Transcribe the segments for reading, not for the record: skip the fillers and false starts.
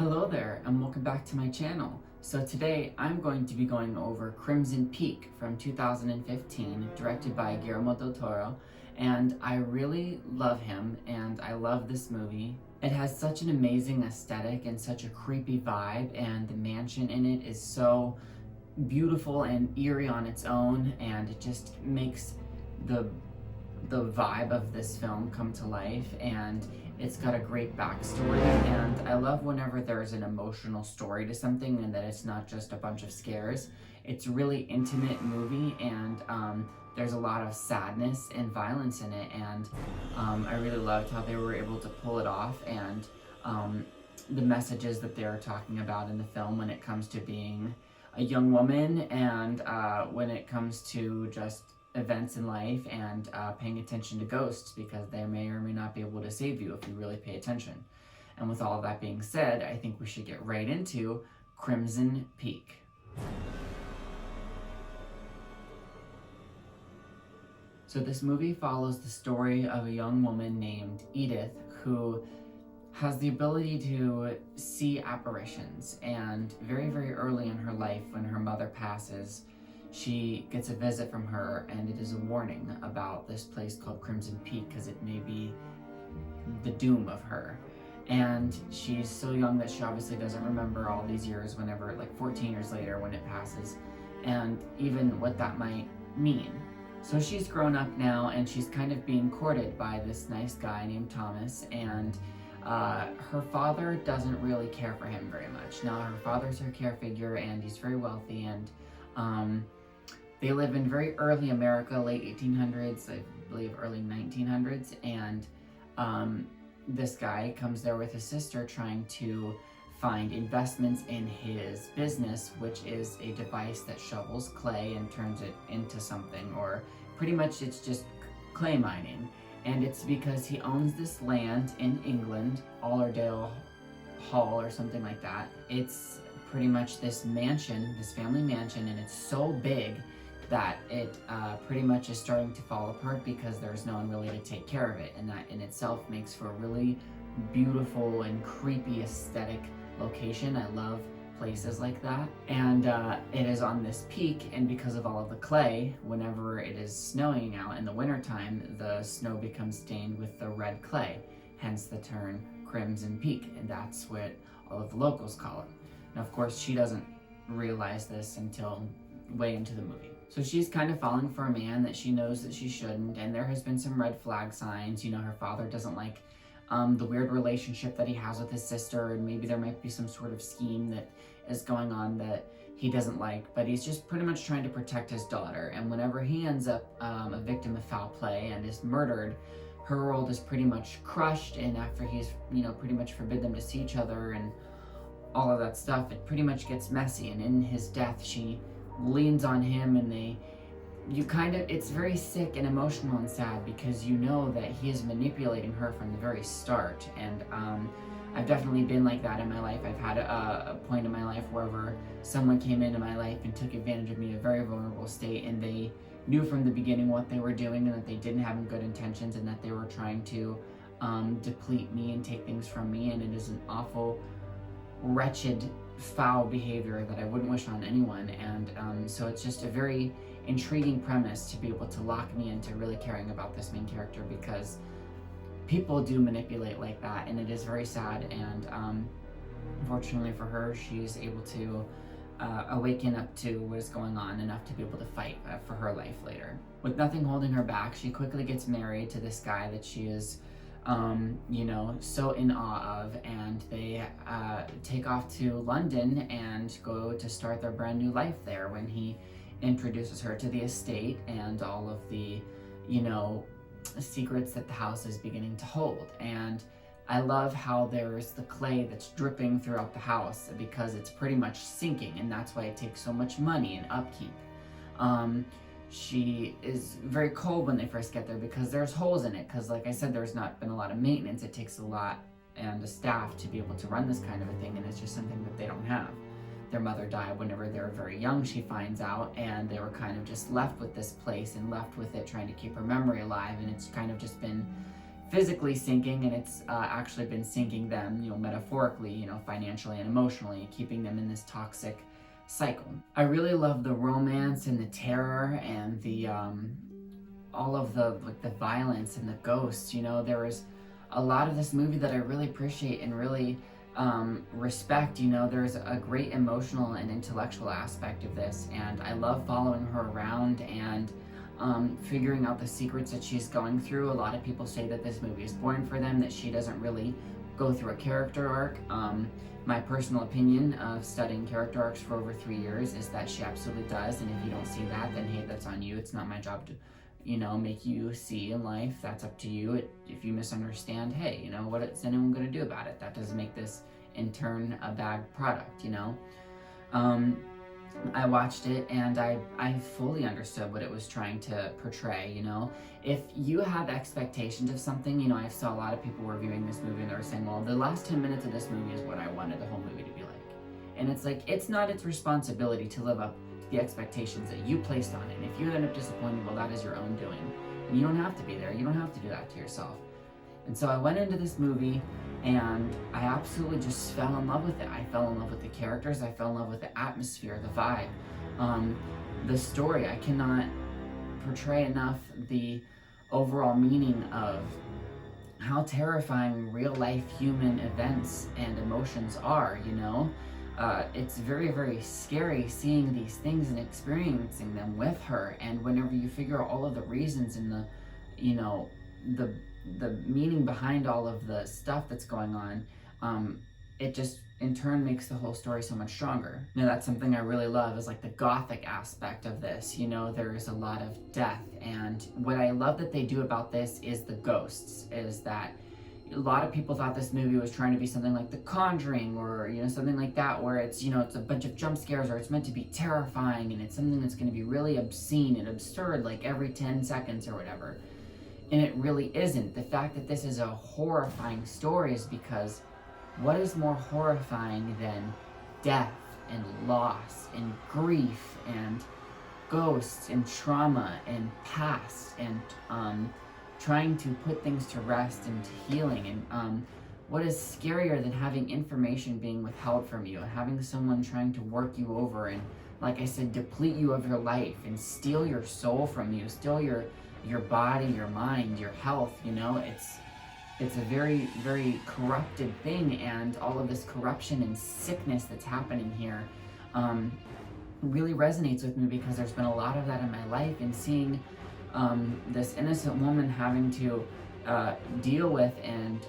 Hello there and welcome back to my channel. So today I'm going to be going over Crimson Peak from 2015, directed by Guillermo del Toro, and I really love him and I love this movie. It has such an amazing aesthetic and such a creepy vibe, and the mansion in it is so beautiful and eerie on its own, and it just makes the vibe of this film come to life. And it's got a great backstory, and I love whenever there's an emotional story to something and that it's not just a bunch of scares. It's a really intimate movie, and there's a lot of sadness and violence in it, and I really loved how they were able to pull it off, and the messages that they were talking about in the film when it comes to being a young woman, and when it comes to just events in life, and paying attention to ghosts, because they may or may not be able to save you if you really pay attention. And with all of that being said, I think we should get right into Crimson Peak. So this movie follows the story of a young woman named Edith who has the ability to see apparitions, and very, very early in her life, when her mother passes, she gets a visit from her, and it is a warning about this place called Crimson Peak, because it may be the doom of her. And she's so young that she obviously doesn't remember all these years, whenever, like 14 years later when it passes, and even what that might mean. So she's grown up now, and she's kind of being courted by this nice guy named Thomas, and her father doesn't really care for him very much. Now, her father's her care figure, and he's very wealthy, and they live in very early America, late 1800s, I believe early 1900s, and this guy comes there with his sister trying to find investments in his business, which is a device that shovels clay and turns it into something, or pretty much it's just clay mining. And it's because he owns this land in England, Allerdale Hall or something like that. It's pretty much this mansion, this family mansion, and it's so big that it pretty much is starting to fall apart because there's no one really to take care of it, and that in itself makes for a really beautiful and creepy aesthetic location. I love places like that. And it is on this peak, and because of all of the clay, whenever it is snowing out in the wintertime, the snow becomes stained with the red clay, hence the term Crimson Peak, and that's what all of the locals call it. Now, of course, she doesn't realize this until way into the movie. So she's kind of falling for a man that she knows that she shouldn't, and there has been some red flag signs. You know, her father doesn't like the weird relationship that he has with his sister, and maybe there might be some sort of scheme that is going on that he doesn't like, but he's just pretty much trying to protect his daughter. And whenever he ends up a victim of foul play and is murdered, her world is pretty much crushed, and after he's, you know, pretty much forbid them to see each other and all of that stuff, it pretty much gets messy. And in his death, she leans on him, and it's very sick and emotional and sad, because you know that he is manipulating her from the very start. And I've definitely been like that in my life. I've had a point in my life wherever someone came into my life and took advantage of me in a very vulnerable state, and they knew from the beginning what they were doing, and that they didn't have good intentions, and that they were trying to deplete me and take things from me. And it is an awful, wretched, foul behavior that I wouldn't wish on anyone. And so it's just a very intriguing premise to be able to lock me into really caring about this main character, because people do manipulate like that, and it is very sad. And unfortunately for her, she's able to awaken up to what is going on enough to be able to fight for her life later. With nothing holding her back, she quickly gets married to this guy that she is you know, so in awe of, and they take off to London and go to start their brand new life there, when he introduces her to the estate and all of the, you know, secrets that the house is beginning to hold. And I love how there's the clay that's dripping throughout the house, because it's pretty much sinking, and that's why it takes so much money and upkeep. She is very cold when they first get there, because there's holes in it, because like I said, there's not been a lot of maintenance. It takes a lot and a staff to be able to run this kind of a thing, and it's just something that they don't have. Their mother died whenever they were very young, she finds out, and they were kind of just left with this place and left with it, trying to keep her memory alive, and it's kind of just been physically sinking, and it's actually been sinking them, metaphorically, financially and emotionally, keeping them in this toxic cycle. I really love the romance and the terror and the all of the violence and the ghosts. There was a lot of this movie that I really appreciate and really respect. There's a great emotional and intellectual aspect of this, and I love following her around and figuring out the secrets that she's going through. A lot of people say that this movie is boring for them, that she doesn't really go through a character arc. My personal opinion of studying character arcs for over 3 years is that she absolutely does, and if you don't see that, then hey, that's on you. It's not my job to make you see in life. That's up to you. If you misunderstand, hey, what is anyone going to do about it? That doesn't make this in turn a bad product. I watched it and I fully understood what it was trying to portray. If you have expectations of something, I saw a lot of people reviewing this movie and they were saying, well, the last 10 minutes of this movie is what I wanted the whole movie to be like. And it's like, it's not its responsibility to live up to the expectations that you placed on it. And if you end up disappointed, well, that is your own doing. And you don't have to be there. You don't have to do that to yourself. And so I went into this movie and I absolutely just fell in love with it. I fell in love with the characters. I fell in love with the atmosphere, the vibe, the story. I cannot portray enough the overall meaning of how terrifying real life human events and emotions are. It's very, very scary seeing these things and experiencing them with her. And whenever you figure out all of the reasons and the meaning behind all of the stuff that's going on, it just in turn makes the whole story so much stronger. That's something I really love, is like the gothic aspect of this. There's a lot of death, and what I love that they do about this is the ghosts. Is that a lot of people thought this movie was trying to be something like The Conjuring, or something like that, where it's it's a bunch of jump scares, or it's meant to be terrifying, and it's something that's going to be really obscene and absurd, like every 10 seconds or whatever. And it really isn't. The fact that this is a horrifying story is because what is more horrifying than death and loss and grief and ghosts and trauma and past and trying to put things to rest and to healing? And what is scarier than having information being withheld from you, and having someone trying to work you over and, like I said, deplete you of your life and steal your soul from you, steal your body, your mind, your health? It's a very, very corrupted thing, and all of this corruption and sickness that's happening here really resonates with me, because there's been a lot of that in my life, and seeing this innocent woman having to deal with and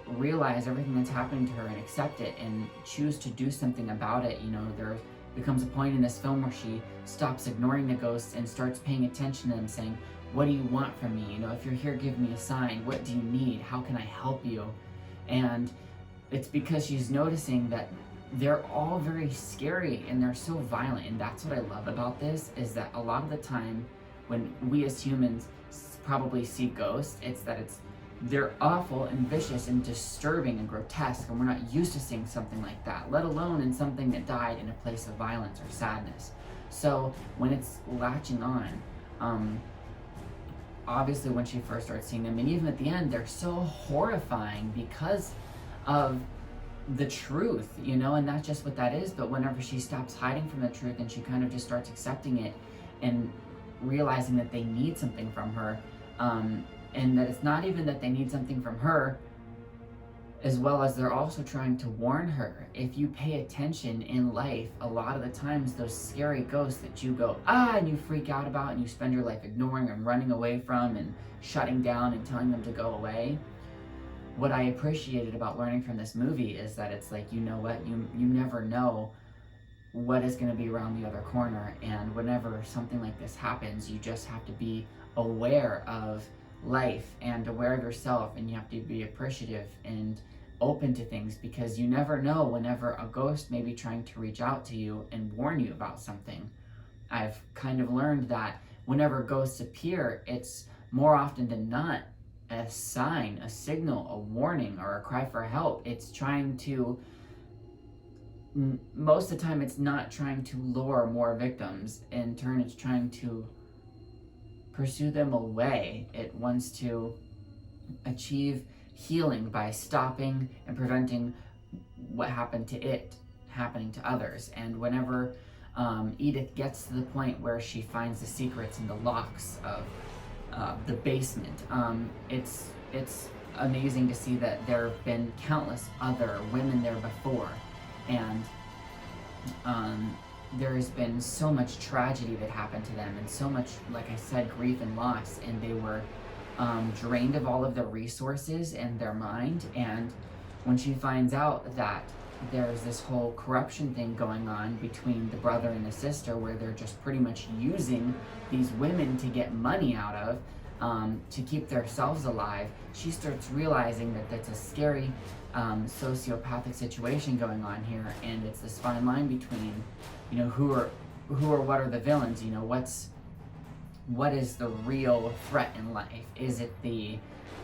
realize everything that's happening to her and accept it and choose to do something about it. There becomes a point in this film where she stops ignoring the ghosts and starts paying attention to them, saying, what do you want from me? If you're here, give me a sign. What do you need? How can I help you? And it's because she's noticing that they're all very scary and they're so violent. And that's what I love about this, is that a lot of the time when we as humans probably see ghosts, they're awful and vicious and disturbing and grotesque, and we're not used to seeing something like that, let alone in something that died in a place of violence or sadness. So when it's latching on, obviously when she first starts seeing them, and even at the end, they're so horrifying because of the truth, and that's just what that is. But whenever she stops hiding from the truth and she kind of just starts accepting it and realizing that they need something from her, and that it's not even that they need something from her, as well as they're also trying to warn her. If you pay attention in life, a lot of the times those scary ghosts that you go, and you freak out about and you spend your life ignoring and running away from and shutting down and telling them to go away. What I appreciated about learning from this movie is that it's like, you know what, you never know what is going to be around the other corner. And whenever something like this happens, you just have to be aware of life and aware of yourself, and you have to be appreciative and open to things, because you never know whenever a ghost may be trying to reach out to you and warn you about something. I've kind of learned that whenever ghosts appear, it's more often than not a sign, a signal, a warning, or a cry for help. It's trying to, most of the time, it's not trying to lure more victims. In turn, it's trying to pursue them away. It wants to achieve healing by stopping and preventing what happened to it happening to others. And whenever Edith gets to the point where she finds the secrets and the locks of the basement, it's amazing to see that there have been countless other women there before, and there has been so much tragedy that happened to them, and so much, like I said, grief and loss, and they were drained of all of their resources and their mind. And when she finds out that there's this whole corruption thing going on between the brother and the sister, where they're just pretty much using these women to get money out of, to keep themselves alive, she starts realizing that that's a scary sociopathic situation going on here. And it's this fine line between, you know, who are what are the villains, you know, what is the real threat in life? Is it the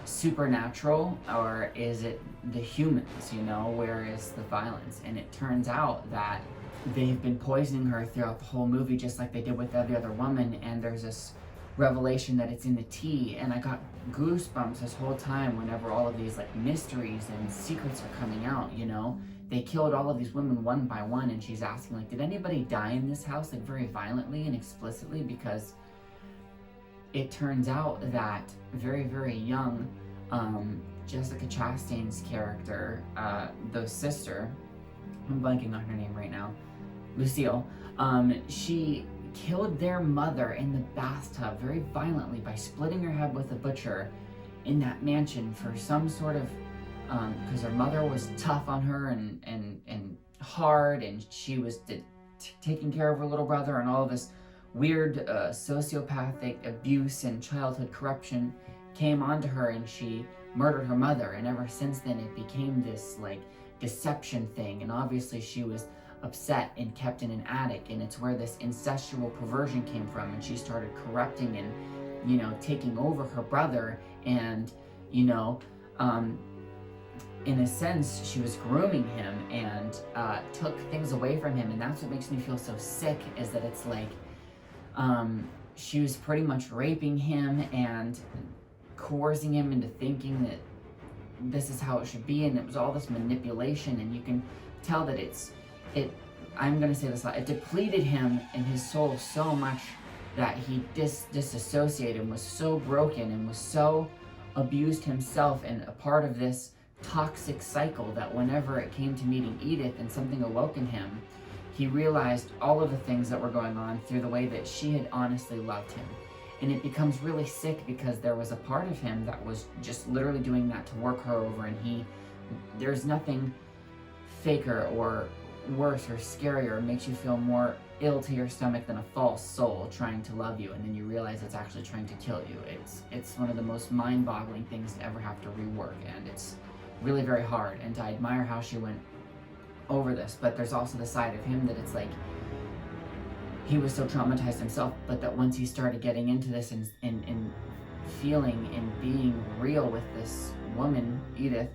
supernatural, or is it the humans, you know? Where is the violence? And it turns out that they've been poisoning her throughout the whole movie, just like they did with every other woman. And there's this revelation that it's in the tea, and I got goosebumps this whole time whenever all of these like mysteries and secrets are coming out, you know? They killed all of these women one by one, and she's asking, like, did anybody die in this house, like very violently and explicitly? Because it turns out that very, very young Jessica Chastain's character, the sister, I'm blanking on her name right now, Lucille, she killed their mother in the bathtub very violently by splitting her head with a butcher in that mansion for some sort of, because her mother was tough on her and hard, and she was taking care of her little brother, and all of this weird sociopathic abuse and childhood corruption came onto her, and she murdered her mother. And ever since then it became this like deception thing, and obviously she was upset and kept in an attic, and it's where this incestual perversion came from. And she started corrupting and, you know, taking over her brother, and, you know, in a sense she was grooming him and took things away from him. And that's what makes me feel so sick, is that it's like she was pretty much raping him and coercing him into thinking that this is how it should be, and it was all this manipulation. And you can tell that I'm gonna say this, it depleted him in his soul so much that he disassociated and was so broken and was so abused himself, and a part of this toxic cycle, that whenever it came to meeting Edith and something awoke in him, he realized all of the things that were going on through the way that she had honestly loved him. And it becomes really sick, because there was a part of him that was just literally doing that to work her over, and there's nothing faker or worse or scarier, or makes you feel more ill to your stomach than a false soul trying to love you, and then you realize it's actually trying to kill you. It's one of the most mind-boggling things to ever have to rework, and it's really very hard. And I admire how she went over this. But there's also the side of him that it's like he was so traumatized himself, but that once he started getting into this and feeling and being real with this woman, Edith,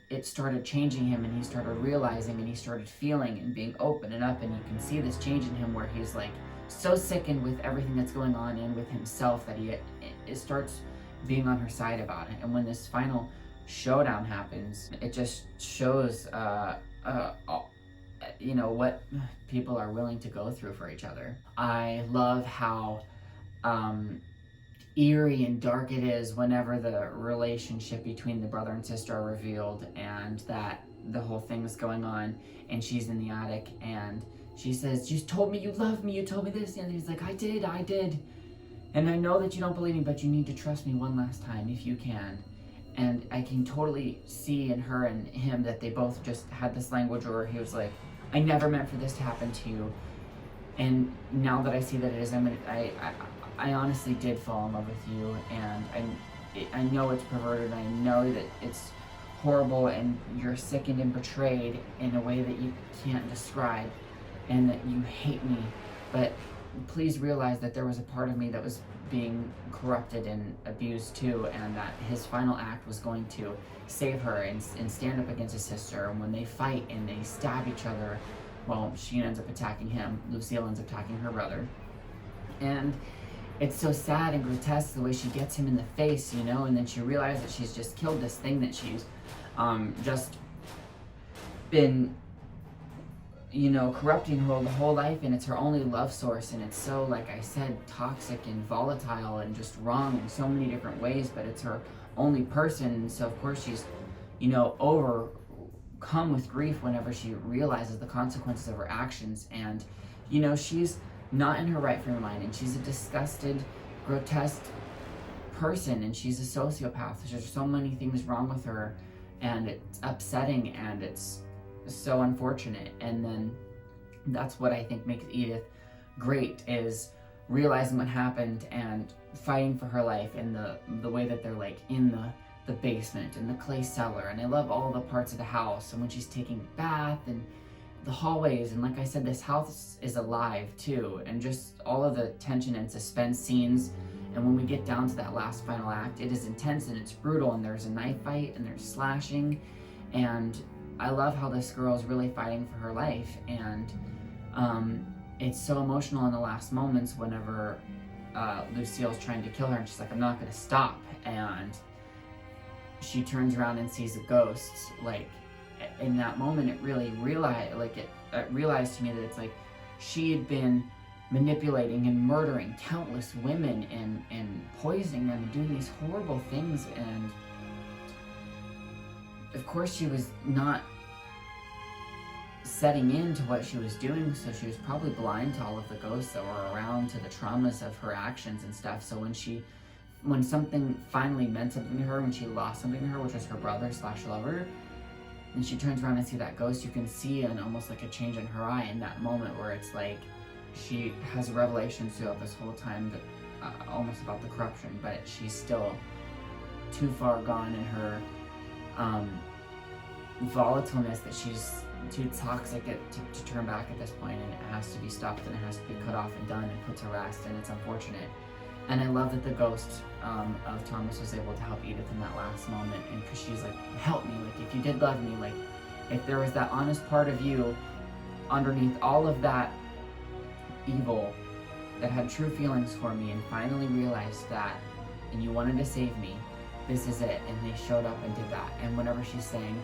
it started changing him, and he started realizing, and he started feeling and being open and up, and you can see this change in him where he's like so sickened with everything that's going on and with himself that it starts being on her side about it. And when this final showdown happens, it just shows you know, what people are willing to go through for each other. I love how eerie and dark it is whenever the relationship between the brother and sister are revealed, and that the whole thing is going on, and she's in the attic, and she says, you told me you loved me, you told me this, and he's like, I did, and I know that you don't believe me, but you need to trust me one last time if you can. And I can totally see in her and him that they both just had this language where he was like, I never meant for this to happen to you, and now that I see that it is, I honestly did fall in love with you, and I know it's perverted, I know that it's horrible, and you're sickened and betrayed in a way that you can't describe, and that you hate me, but please realize that there was a part of me that was being corrupted and abused too, and that his final act was going to save her and stand up against his sister. And when they fight and they stab each other, well, she ends up attacking him, Lucille ends up attacking her brother, and it's so sad and grotesque the way she gets him in the face, you know, and then she realizes that she's just killed this thing that she's just been, you know, corrupting her the whole life, and it's her only love source, and it's so, like I said, toxic and volatile and just wrong in so many different ways, but it's her only person, and so of course she's, you know, overcome with grief whenever she realizes the consequences of her actions, and, you know, she's not in her right frame of mind, and she's a disgusted, grotesque person, and she's a sociopath. There's so many things wrong with her, and it's upsetting, and it's so unfortunate. And then that's what I think makes Edith great, is realizing what happened and fighting for her life, and the way that they're like in the basement and the clay cellar, and I love all the parts of the house, and when she's taking a bath and the hallways, and like I said, this house is alive too, and just all of the tension and suspense scenes. And when we get down to that last final act, it is intense and it's brutal, and there's a knife fight and there's slashing, and I love how this girl is really fighting for her life, and it's so emotional in the last moments whenever Lucille's trying to kill her, and she's like, I'm not gonna stop, and she turns around and sees a ghost. Like, in that moment, it really realized, like it realized to me that it's like she had been manipulating and murdering countless women and poisoning them and doing these horrible things, and of course she was not setting into what she was doing, so she was probably blind to all of the ghosts that were around, to the traumas of her actions and stuff. So when something finally meant something to her, when she lost something to her, which was her brother / lover, and she turns around and see that ghost, you can see an almost like a change in her eye in that moment, where it's like she has revelations throughout this whole time that almost about the corruption, but she's still too far gone in her volatileness, that she's too toxic to turn back at this point, and it has to be stopped, and it has to be cut off and done and put to rest, and it's unfortunate. And I love that the ghost of Thomas was able to help Edith in that last moment, and because she's like, help me, like, if you did love me, like, if there was that honest part of you underneath all of that evil that had true feelings for me and finally realized that, and you wanted to save me, this is it. And they showed up and did that. And whenever she's saying,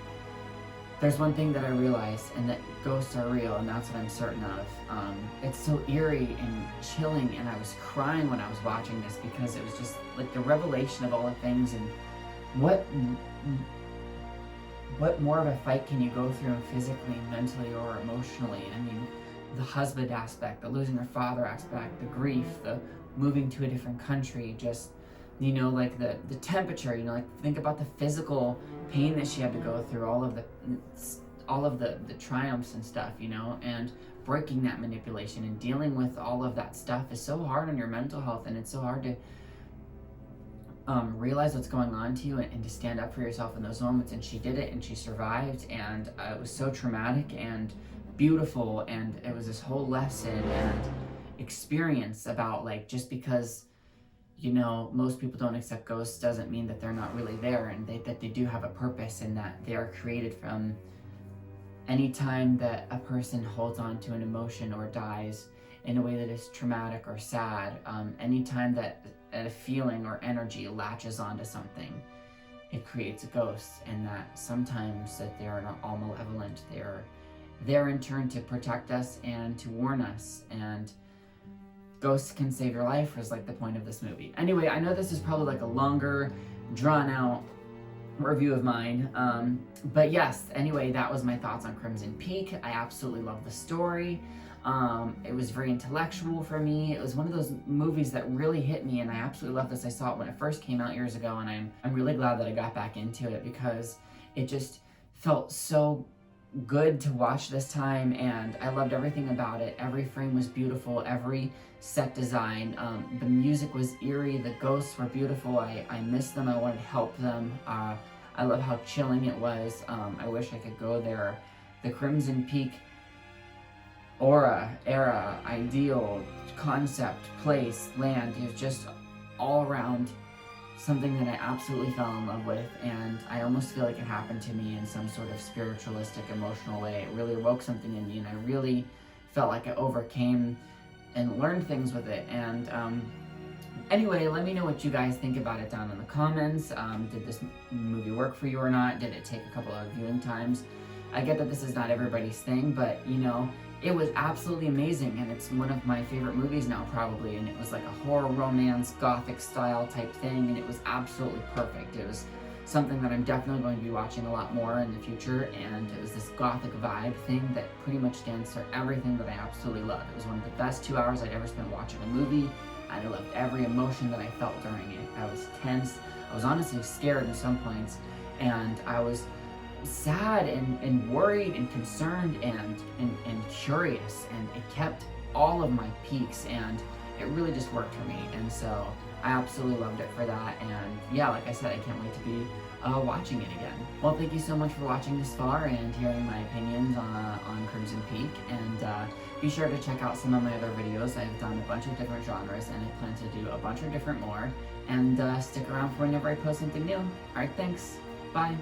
there's one thing that I realized, and that ghosts are real, and that's what I'm certain of. It's so eerie and chilling, and I was crying when I was watching this, because it was just like the revelation of all the things, and what more of a fight can you go through physically, mentally, or emotionally? I mean, the husband aspect, the losing her father aspect, the grief, the moving to a different country, just, you know, like the temperature, you know, like think about the physical pain that she had to go through, all of the triumphs and stuff, you know, and breaking that manipulation and dealing with all of that stuff is so hard on your mental health, and it's so hard to realize what's going on to you, and to stand up for yourself in those moments. And she did it, and she survived, and it was so traumatic and beautiful, and it was this whole lesson and experience about, like, just because, you know, most people don't accept ghosts doesn't mean that they're not really there, and that they do have a purpose, and that they are created from any time that a person holds on to an emotion or dies in a way that is traumatic or sad. Any time that a feeling or energy latches onto something, it creates a ghost, and that sometimes that they are not all malevolent. They are there in turn to protect us and to warn us, and ghosts can save your life, is like the point of this movie. Anyway, I know this is probably like a longer, drawn out review of mine, but yes, anyway, that was my thoughts on Crimson Peak. I absolutely love the story. It was very intellectual for me. It was one of those movies that really hit me, and I absolutely love this. I saw it when it first came out years ago, and I'm really glad that I got back into it, because it just felt so good to watch this time, and I loved everything about it. Every frame was beautiful, every set design, the music was eerie, the ghosts were beautiful. I missed them, I wanted to help them. I love how chilling it was. I wish I could go there. The Crimson Peak aura, era, ideal, concept, place, land, is just all around something that I absolutely fell in love with, and I almost feel like it happened to me in some sort of spiritualistic, emotional way. It really woke something in me, and I really felt like I overcame and learned things with it. And Anyway, let me know what you guys think about it down in the comments. Did this movie work for you or not? Did it take a couple of viewing times? I get that this is not everybody's thing, but you know, it was absolutely amazing, and it's one of my favorite movies now probably, and it was like a horror romance, gothic style type thing, and it was absolutely perfect. It was something that I'm definitely going to be watching a lot more in the future, and it was this gothic vibe thing that pretty much stands for everything that I absolutely love. It was one of the best 2 hours I'd ever spent watching a movie. I loved every emotion that I felt during it. I was tense, I was honestly scared at some points, and I was sad and worried and concerned and curious, and it kept all of my peaks, and it really just worked for me, and so I absolutely loved it for that. And yeah, like I said, I can't wait to be watching it again. Well, thank you so much for watching this far and hearing my opinions on Crimson Peak, and be sure to check out some of my other videos. I've done a bunch of different genres, and I plan to do a bunch of different more, and stick around for whenever I post something new. Alright, thanks. Bye.